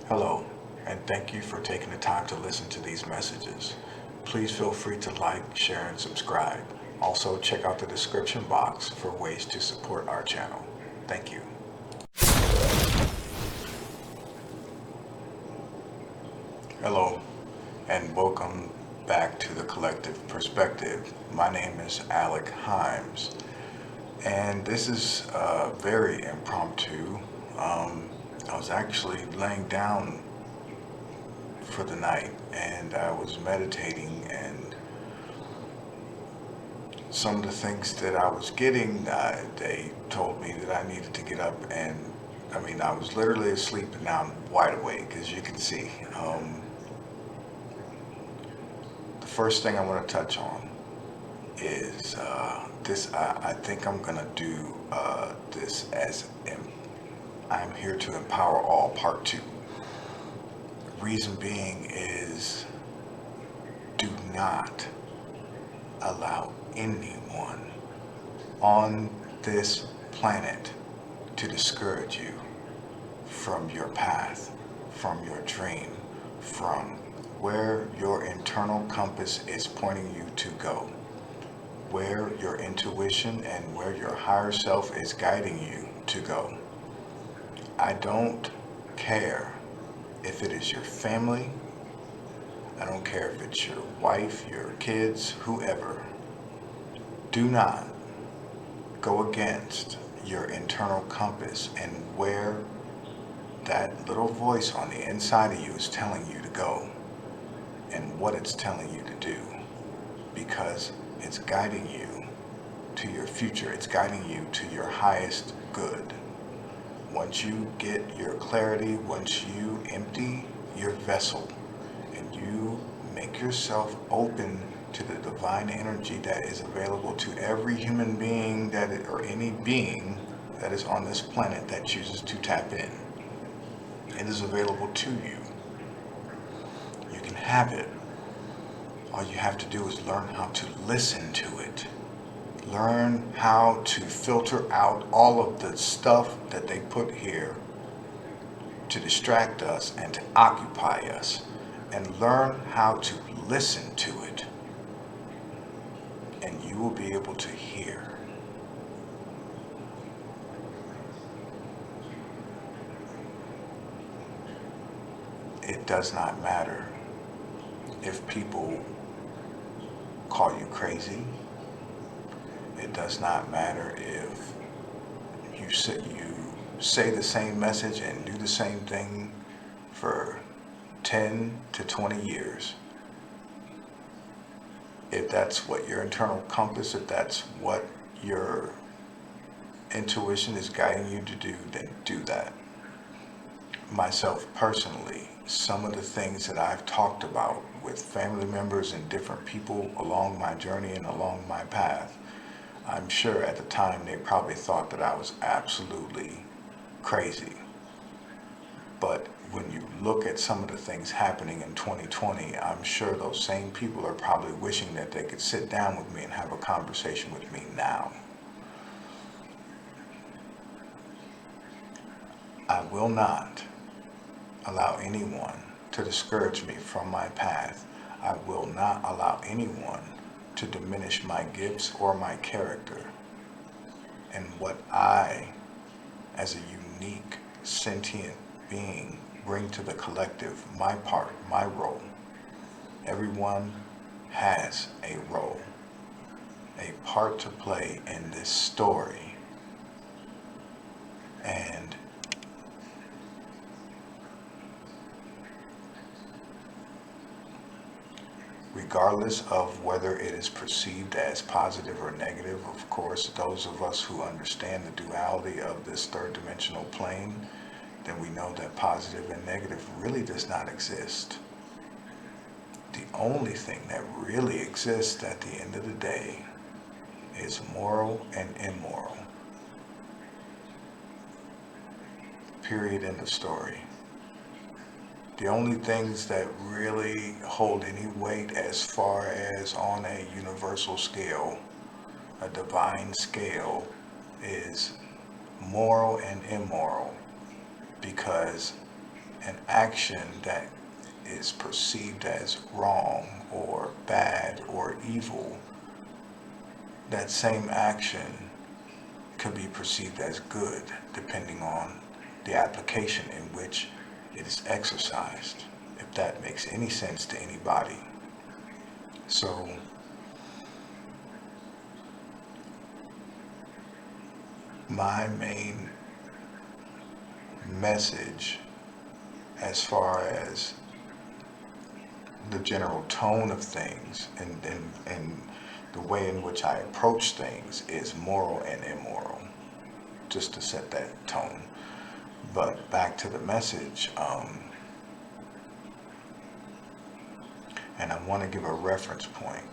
Hello, and thank you for taking the time to listen to these messages. Please feel free to like, share, and subscribe. Also, check out the description box for ways to support our channel. Thank you. Hello, and welcome back to the Collective Perspective. My name is Alec Himes, and this is very impromptu. I was actually laying down for the night and I was meditating, and some of the things that I was getting, they told me that I needed to get up, and I was literally asleep and now I'm wide awake, as you can see. The first thing I want to touch on is this. I think I'm going to do this as I'm here to empower all part two. Reason being is do not allow anyone on this planet to discourage you from your path, from your dream, from where your internal compass is pointing you to go, where your intuition and where your higher self is guiding you to go. I don't care if it is your family, I don't care if it's your wife, your kids, whoever. Do not go against your internal compass and where that little voice on the inside of you is telling you to go and what it's telling you to do, because it's guiding you to your future. It's guiding you to your highest good. Once you get your clarity, once you empty your vessel and you make yourself open to the divine energy that is available to every human being or any being that is on this planet that chooses to tap in, it is available to you. You can have it. All you have to do is learn how to listen to it. Learn how to filter out all of the stuff that they put here to distract us and to occupy us, and learn how to listen to it, and you will be able to hear. It does not matter if people call you crazy. It does not matter if you say the same message and do the same thing for 10 to 20 years. If that's what your internal compass, if that's what your intuition is guiding you to do, then do that. Myself personally, some of the things that I've talked about with family members and different people along my journey and along my path, I'm sure at the time they probably thought that I was absolutely crazy. But when you look at some of the things happening in 2020, I'm sure those same people are probably wishing that they could sit down with me and have a conversation with me now. I will not allow anyone to discourage me from my path. I will not allow anyone to diminish my gifts or my character and what I, as a unique, sentient being, bring to the collective, my part, my role. Everyone has a role, a part to play in this story. And regardless of whether it is perceived as positive or negative, of course, those of us who understand the duality of this third dimensional plane, then we know that positive and negative really does not exist. The only thing that really exists at the end of the day is moral and immoral. Period. End of story. The only things that really hold any weight as far as on a universal scale, a divine scale, is moral and immoral, because an action that is perceived as wrong or bad or evil, that same action could be perceived as good depending on the application in which it is exercised, if that makes any sense to anybody. So, my main message, as far as the general tone of things and the way in which I approach things, is moral and immoral, just to set that tone. But back to the message, and I want to give a reference point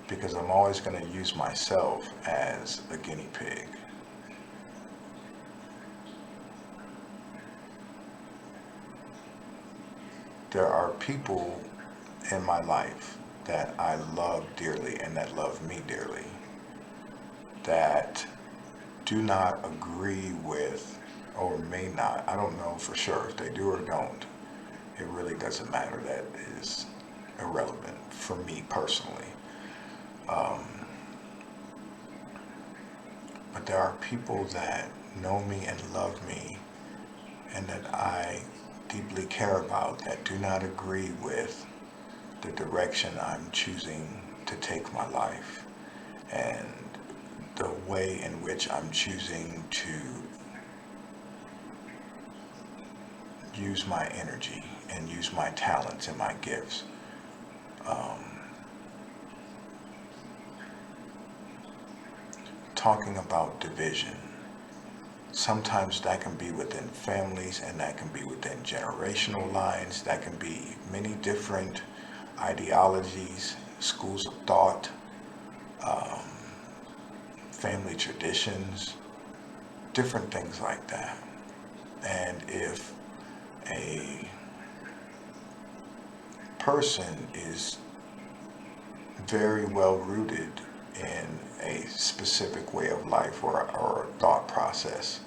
because I'm always going to use myself as a guinea pig. There are people in my life that I love dearly and that love me dearly that do not agree with, or may not, I don't know for sure if they do or don't. It really doesn't matter. That is irrelevant for me personally. Um, but there are people that know me and love me and that I deeply care about that do not agree with the direction I'm choosing to take my life and the way in which I'm choosing to use my energy and use my talents and my gifts. Talking about division, sometimes that can be within families and that can be within generational lines, that can be many different ideologies, schools of thought, um, family traditions, different things like that. And if a person is very well rooted in a specific way of life or thought process,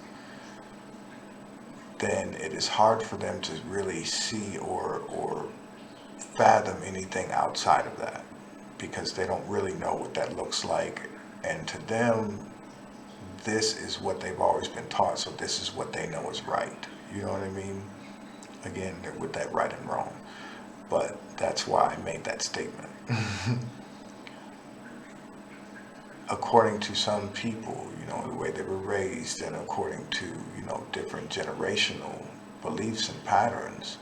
then it is hard for them to really see or fathom anything outside of that because they don't really know what that looks like. And to them, this is what they've always been taught, so this is what they know is right. You know what I mean? Again, with that right and wrong. But that's why I made that statement. According to some people, the way they were raised and according to, different generational beliefs and patterns,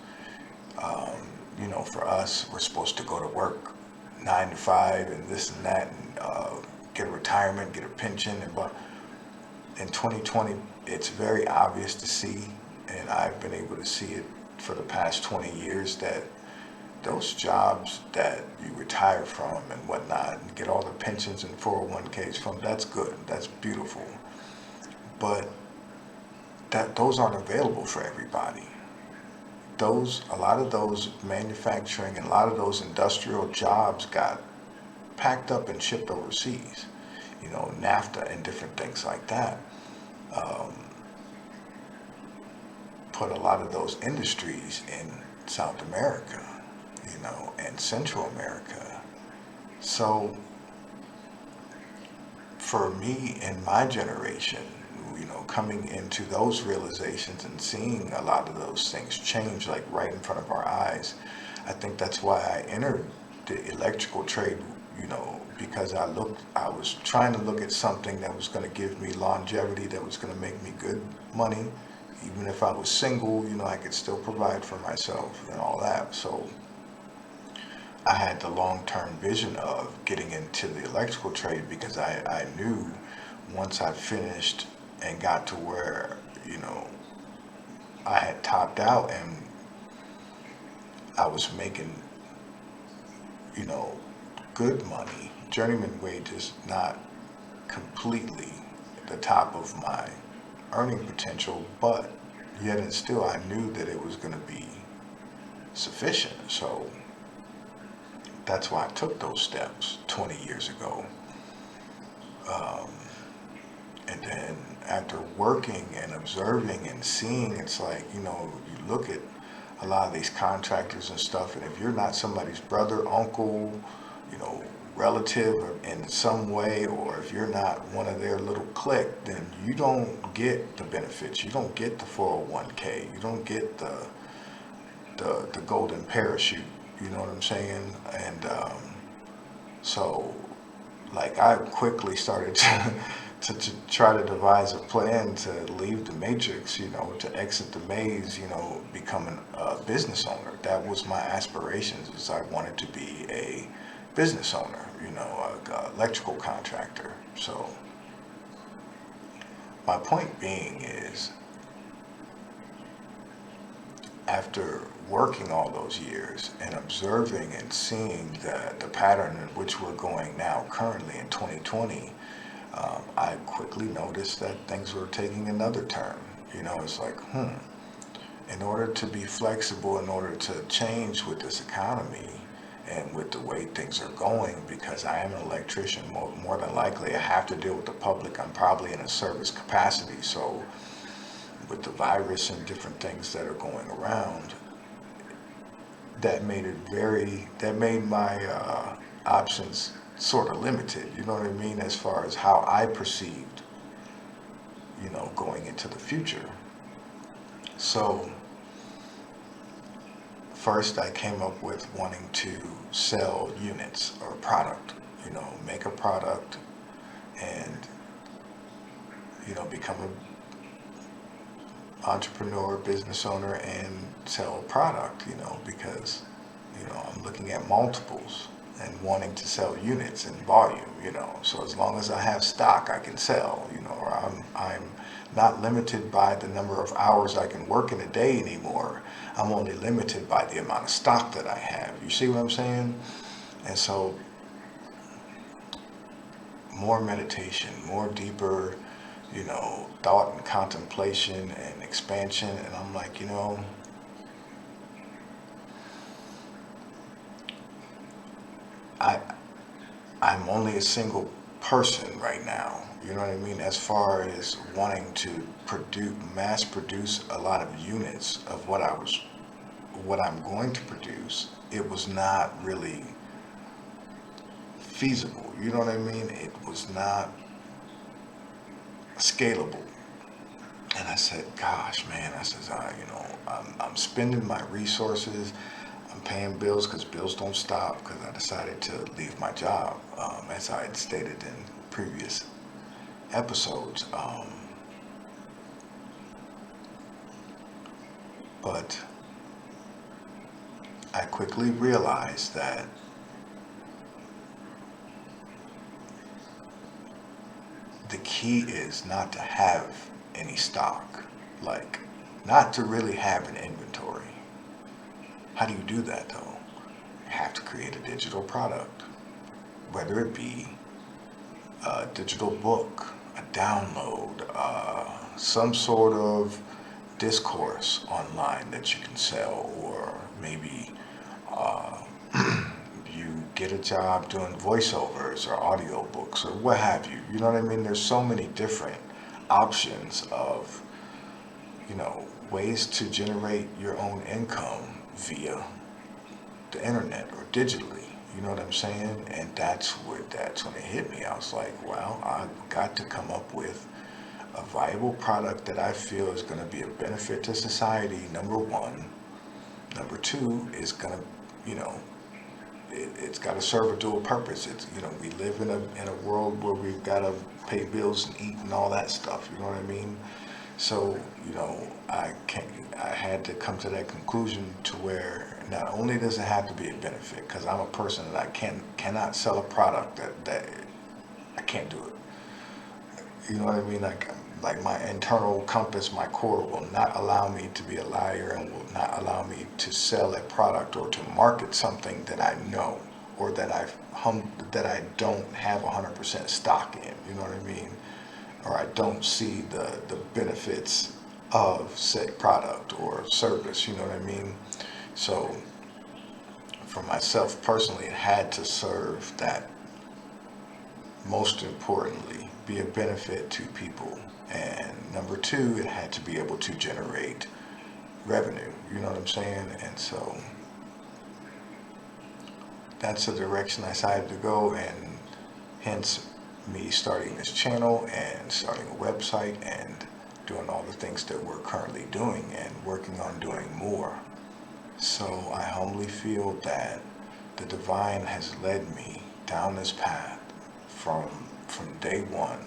for us, we're supposed to go to work 9 to 5 and this and that and get a retirement, get a pension. But in 2020, it's very obvious to see, and I've been able to see it for the past 20 years, that those jobs that you retire from and whatnot and get all the pensions and 401ks from, that's good, that's beautiful. But those aren't available for everybody. A lot of those manufacturing and a lot of those industrial jobs got packed up and shipped overseas, NAFTA and different things like that. Um, Put a lot of those industries in South America, and Central America. So for me and my generation, coming into those realizations and seeing a lot of those things change like right in front of our eyes, I think that's why I entered the electrical trade, because I was trying to look at something that was going to give me longevity, that was going to make me good money. Even if I was single, I could still provide for myself and all that. So I had the long-term vision of getting into the electrical trade because I knew once I finished and got to where, I had topped out and I was making, good money, journeyman wages, not completely the top of my earning potential, but yet and still I knew that it was going to be sufficient. So that's why I took those steps 20 years ago. And then after working and observing and seeing, it's like, you look at a lot of these contractors and stuff, and if you're not somebody's brother, uncle, you know, relative in some way, or if you're not one of their little clique, then you don't get the benefits. You don't get the 401k. You don't get the golden parachute. You know what I'm saying? And so, like, I quickly started to try to devise a plan to leave the matrix, to exit the maze, becoming a business owner. That was my aspirations, is I wanted to be a business owner, a electrical contractor. So my point being is, after working all those years and observing and seeing the pattern in which we're going now currently in 2020, I quickly noticed that things were taking another turn. It's like, in order to be flexible, in order to change with this economy and with the way things are going, because I am an electrician, more than likely I have to deal with the public. I'm probably in a service capacity, so with the virus and different things that are going around, that made my options sort of limited, you know what I mean, as far as how I perceived, going into the future. So first I came up with wanting to sell units or product, make a product and, become an entrepreneur, business owner, and sell a product, because, I'm looking at multiples and wanting to sell units in volume, so as long as I have stock I can sell, or I'm not limited by the number of hours I can work in a day anymore. I'm only limited by the amount of stock that I have. You see what I'm saying? And so more meditation, more deeper, thought and contemplation and expansion. And I'm like, I'm only a single person right now. You know what I mean? As far as wanting to mass produce a lot of units of what I'm going to produce, it was not really feasible. You know what I mean? It was not scalable. And I said, gosh, man, I'm spending my resources. I'm paying bills because bills don't stop, because I decided to leave my job, as I had stated in previous episodes. But I quickly realized that the key is not to have any stock, like not to really have an inventory. How do you do that though? You have to create a digital product, whether it be a digital book, a download, some sort of discourse online that you can sell, or maybe you get a job doing voiceovers or audiobooks or what have you. You know what I mean? There's so many different options of, ways to generate your own income via the internet or digitally. You know what I'm saying? And that's when it hit me. I was like, well, I've got to come up with a viable product that I feel is going to be a benefit to society, number one. Number two is going to, it's got to serve a dual purpose. It's, we live in a world where we've got to pay bills and eat and all that stuff. You know what I mean? So, I had to come to that conclusion to where not only does it have to be a benefit, because I'm a person that I cannot sell a product that I can't do it. You know what I mean? Like my internal compass, my core will not allow me to be a liar, and will not allow me to sell a product or to market something that I know, or that I don't have 100% stock in. You know what I mean? Or I don't see the benefits of said product or service. You know what I mean? So for myself personally, it had to serve that most importantly, be a benefit to people. And number two, it had to be able to generate revenue. You know what I'm saying? And so that's the direction I decided to go, and hence me starting this channel and starting a website and doing all the things that we're currently doing and working on doing more. So I humbly feel that the divine has led me down this path from day one.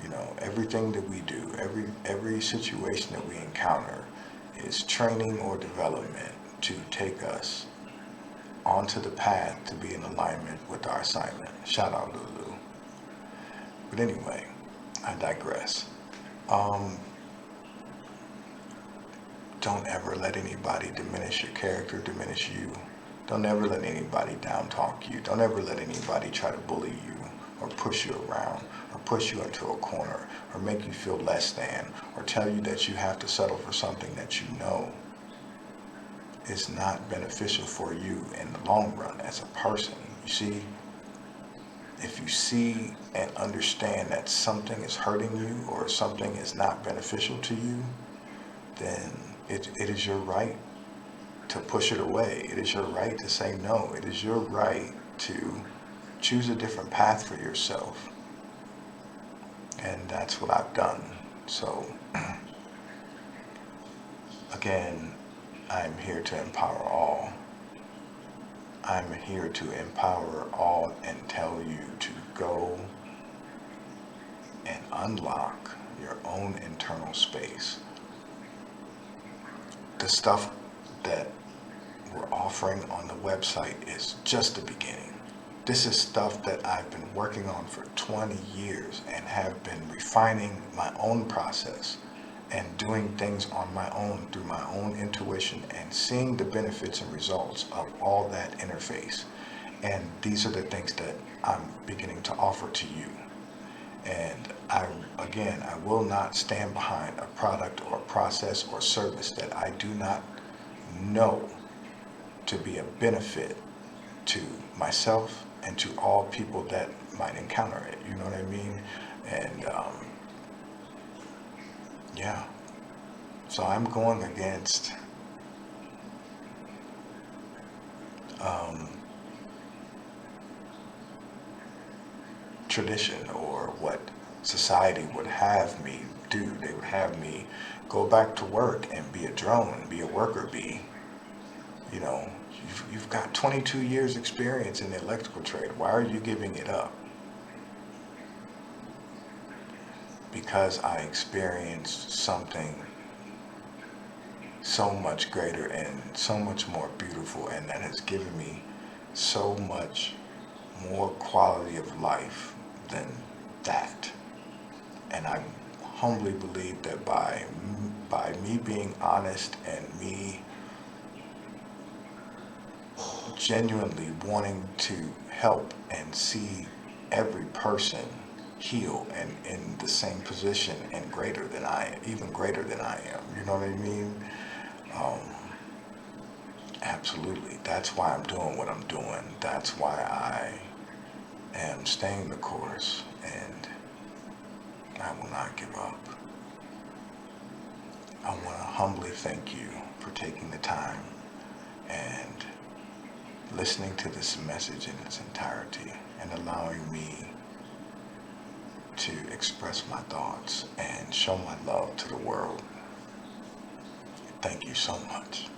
You know, everything that we do, every situation that we encounter is training or development to take us onto the path to be in alignment with our assignment. Shout out Lulu. But anyway, I digress. Um, don't ever let anybody diminish your character, diminish you. Don't ever let anybody down talk you. Don't ever let anybody try to bully you or push you around or push you into a corner or make you feel less than or tell you that you have to settle for something that you know is not beneficial for you in the long run as a person. You see, if you see and understand that something is hurting you or something is not beneficial to you, then it is your right to push it away. It is your right to say no. It is your right to choose a different path for yourself. And that's what I've done. So, again, I'm here to empower all. I'm here to empower all and tell you to go and unlock your own internal space. The stuff that we're offering on the website is just the beginning. This is stuff that I've been working on for 20 years and have been refining my own process and doing things on my own through my own intuition and seeing the benefits and results of all that interface. And these are the things that I'm beginning to offer to you. And I will not stand behind a product or process or service that I do not know to be a benefit to myself and to all people that might encounter it. You know what I mean? And yeah. So I'm going against tradition or what society would have me do. They would have me go back to work and be a drone, be a worker bee. You know, you've got 22 years experience in the electrical trade. Why are you giving it up? Because I experienced something so much greater and so much more beautiful, and that has given me so much more quality of life than that. And I humbly believe that by me being honest and me genuinely wanting to help and see every person heal and in the same position and even greater than I am. You know what I mean? Absolutely. That's why I'm doing what I'm doing. That's why I am staying the course, and I will not give up. I want to humbly thank you for taking the time and listening to this message in its entirety and allowing me to express my thoughts and show my love to the world. Thank you so much.